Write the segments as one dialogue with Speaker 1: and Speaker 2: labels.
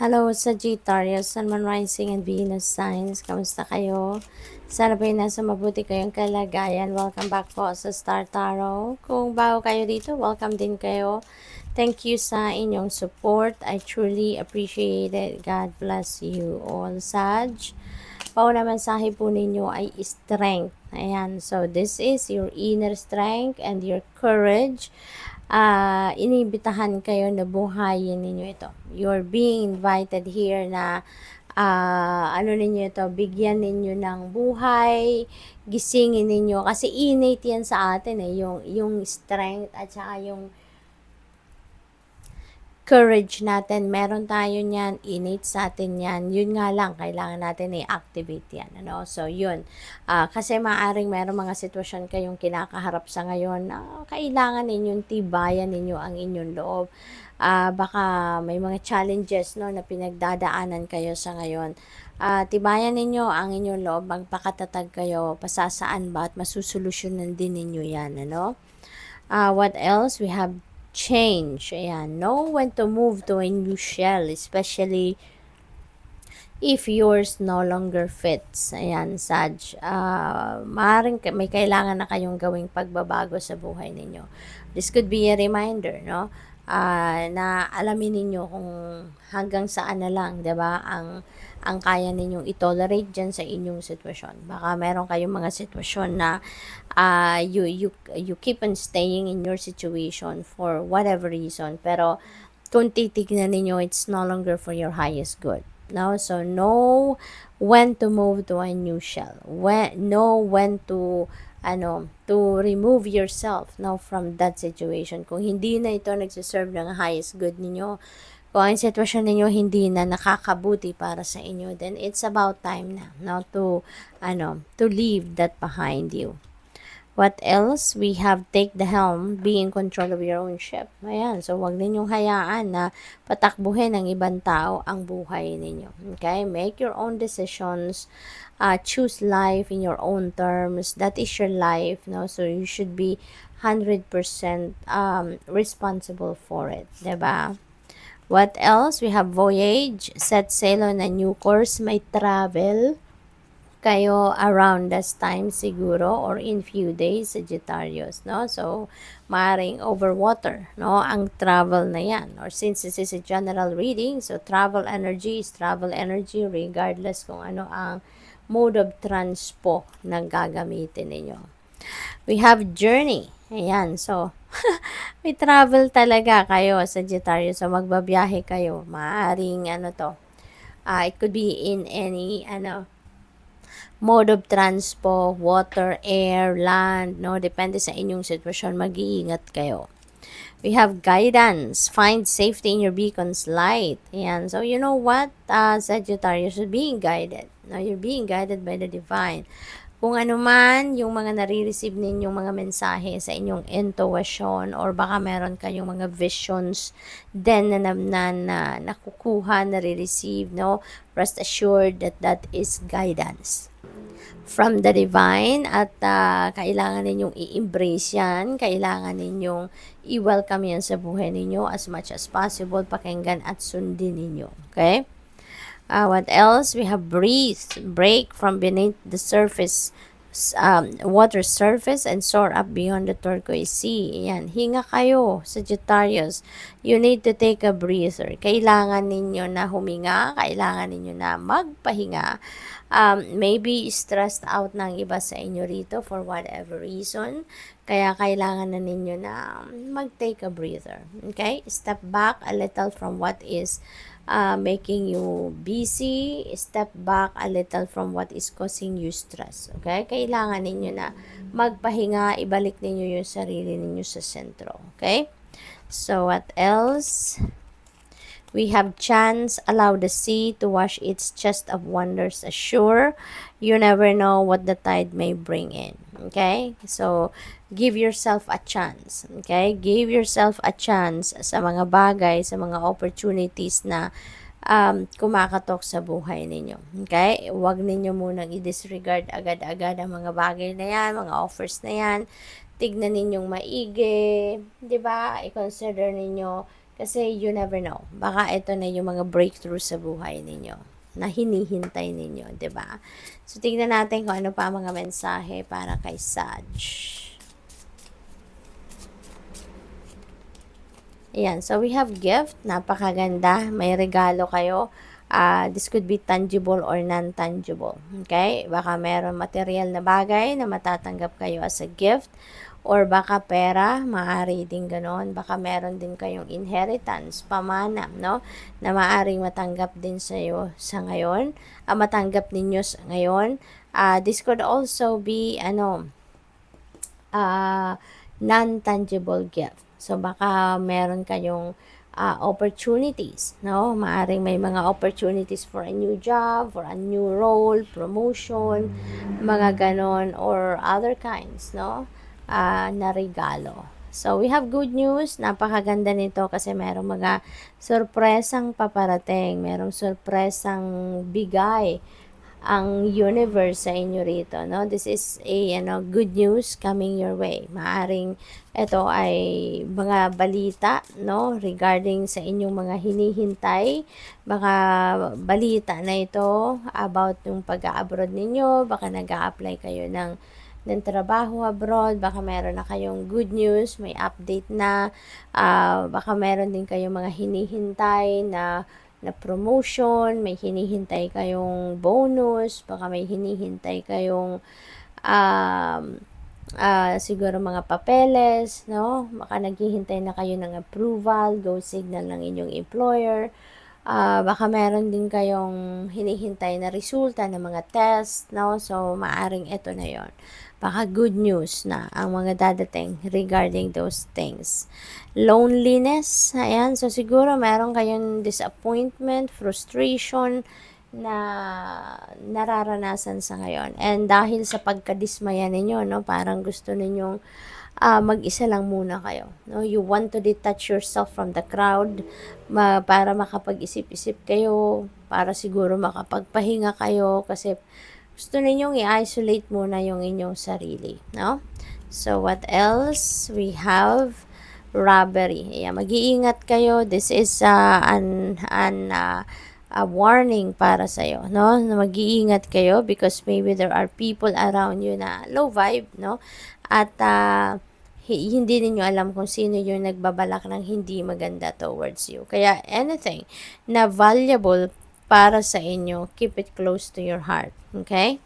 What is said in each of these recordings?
Speaker 1: Hello, Sagittarius, Sun, Moon, Rising, and Venus signs. Kamusta kayo? Sana po nasa mabuti kayong kalagayan. Welcome back po sa Star Tarot. Kung bago kayo dito, welcome din kayo. Thank you sa inyong support. I truly appreciate it. God bless you all, Sag. Pauna mensahe po ninyo ay strength. Ayan, so this is your inner strength and your courage. Inibitahan kayo na buhayin ninyo ito. You're being invited here na ano ninyo ito, bigyan ninyo ng buhay, gisingin ninyo. Kasi innate yan sa atin yung strength at saka yung courage natin, meron tayo niyan, innate sa atin yan. Yun nga lang, kailangan natin i-activate yan. Ano? So, yun. Kasi maaring meron mga sitwasyon kayong kinakaharap sa ngayon na kailangan ninyong tibayan ninyo ang inyong loob. Baka may mga challenges no, na pinagdadaanan kayo sa ngayon. Tibayan ninyo ang inyong loob, magpakatatag kayo, pasasaan ba at masusolusyonan din ninyo yan. Ano? What else? We have change. Ayan. Know when to move to a new shell, especially if yours no longer fits. Ayan, Sag. Maaaring may kailangan na kayong gawing pagbabago sa buhay ninyo. This could be a reminder, no? Na alamin ninyo kung hanggang saan na lang, 'di ba? Ang kaya ninyong i-tolerate diyan sa inyong sitwasyon. Baka meron kayong mga sitwasyon na you keep on staying in your situation for whatever reason, pero kung titignan ninyo, it's no longer for your highest good. No? So, know when to move to a new shell. Know when to remove yourself now from that situation. Kung hindi na ito nagsiserve ng highest good ninyo, kung ang sitwasyon ninyo hindi na nakakabuti para sa inyo, then it's about time na now to leave that behind you. What else? We have take the helm, be in control of your own ship. Ayan, so wag ninyong hayaan na patakbuhin ng ibang tao ang buhay ninyo. Okay? Make your own decisions. Choose life in your own terms. That is your life, no? So you should be 100% responsible for it, 'di ba? What else? We have voyage, set sail on a new course, may travel kayo around this time siguro or in few days, Sagittarius, no? So, maaaring over water, no? Ang travel na yan. Or since this is a general reading, so travel energy is travel energy regardless kung ano ang mode of transpo na gagamitin ninyo. We have journey. Ayan, so, may travel talaga kayo, Sagittarius. So, magbabiyahe kayo. Maaaring, it could be in any, mode of transpo, water, air, land, no? Depende sa inyong sitwasyon, mag-iingat kayo. We have guidance. Find safety in your beacon's light. Ayan. So, you know what, Sagittarius, you're being guided. No? You're being guided by the divine. Kung ano man yung mga nare-receive ninyong mga mensahe sa inyong intuition or baka meron kayong mga visions then na nakukuha, nare-receive, no? Rest assured that that is guidance from the divine at kailangan ninyong i-embrace yan, kailangan ninyong i-welcome yan sa buhay ninyo as much as possible, pakinggan at sundin ninyo. Okay? What else? We have break from beneath the surface, water surface and soar up beyond the turquoise sea. Yan, hinga kayo, Sagittarius. You need to take a breather. Kailangan ninyo na huminga, kailangan ninyo na magpahinga. Maybe stressed out ng iba sa inyo rito for whatever reason. Kaya kailangan na ninyo na mag-take a breather. Okay? Step back a little from what is making you busy, step back a little from what is causing you stress. Okay? Kailangan ninyo na magpahinga, ibalik ninyo yung sarili ninyo sa sentro. Okay? So, what else? We have chance, allow the sea to wash its chest of wonders ashore. You never know what the tide may bring in. Okay? So, give yourself a chance. Okay? Give yourself a chance sa mga bagay, sa mga opportunities na kumakatok sa buhay ninyo. Okay? Huwag ninyo munang i-disregard agad-agad ang mga bagay na yan, mga offers na yan. Tignan ninyong maigi, di ba? I-consider ninyo Kasi you never know. Baka ito na yung mga breakthrough sa buhay ninyo na hinihintay ninyo, 'di ba? So tingnan natin kung ano pa ang mga mensahe para kay Sag. Ayan, so we have gift, napakaganda, may regalo kayo. This could be tangible or non-tangible. Okay? Baka meron material na bagay na matatanggap kayo as a gift or baka pera, maaari din ganon. Baka meron din kayong inheritance, pamana, no? Na maaring matanggap din sa iyo sa ngayon, matanggap ninyo sa ngayon. This could also be, non-tangible gift. So, baka meron kayong opportunities, no? Maaring may mga opportunities for a new job, for a new role, promotion, mga ganon, or other kinds, no? Na regalo. So, we have good news. Napakaganda nito kasi merong mga sorpresang paparating. Merong sorpresang bigay ang universe sa inyo rito, no? This is a, good news coming your way. Maaring ito ay mga balita, no? Regarding sa inyong mga hinihintay. Baka balita na ito about yung pag-a-abroad ninyo. Baka nag-a-apply kayo ng trabaho abroad, baka meron na kayong good news, may update na, baka meron din kayong mga hinihintay na promotion, may hinihintay kayong bonus, baka may hinihintay kayong siguro mga papeles, no? Baka naghihintay na kayo ng approval, go signal ng inyong employer. Baka meron din kayong hinihintay na resulta ng mga test, no? So, maaring ito na yon. Baka good news na ang mga dadating regarding those things. Loneliness, ayan. So, siguro meron kayong disappointment, frustration na nararanasan sa ngayon. And dahil sa pagkadismaya ninyo, no? Parang gusto ninyong mag-isa lang muna kayo. No? You want to detach yourself from the crowd para makapag-isip-isip kayo, para siguro makapagpahinga kayo kasi gusto ninyong i-isolate muna yung inyong sarili. No? So, what else? We have robbery. Ayan, mag-iingat kayo. This is a warning para sa'yo, no? Na mag-iingat kayo because maybe there are people around you na low vibe, no? At hindi ninyo alam kung sino yung nagbabalak ng hindi maganda towards you. Kaya anything na valuable para sa inyo, keep it close to your heart. Okay?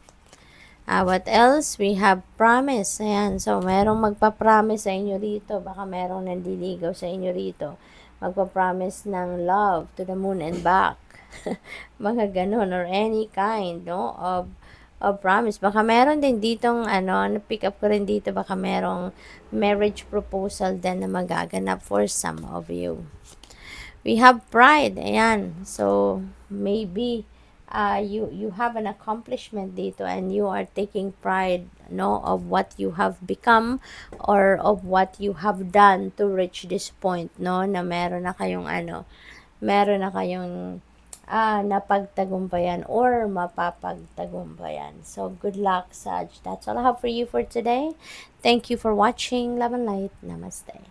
Speaker 1: What else? We have promise. Ayan. So, merong magpa-promise sa inyo rito. Baka merong nandiligaw sa inyo rito. Magpa-promise ng love to the moon and back. Mga ganun or any kind, no? Of promise. Baka meron din ditong, na-pick up ko rin dito, baka merong marriage proposal din na magaganap for some of you. We have pride. Ayan. So, maybe, you have an accomplishment dito and you are taking pride, no, of what you have become or of what you have done to reach this point, no, na meron na kayong napagtagumpayan or mapapagtagumpayan. So, good luck, Sag. That's all I have for you for today. Thank you for watching. Love and light. Namaste.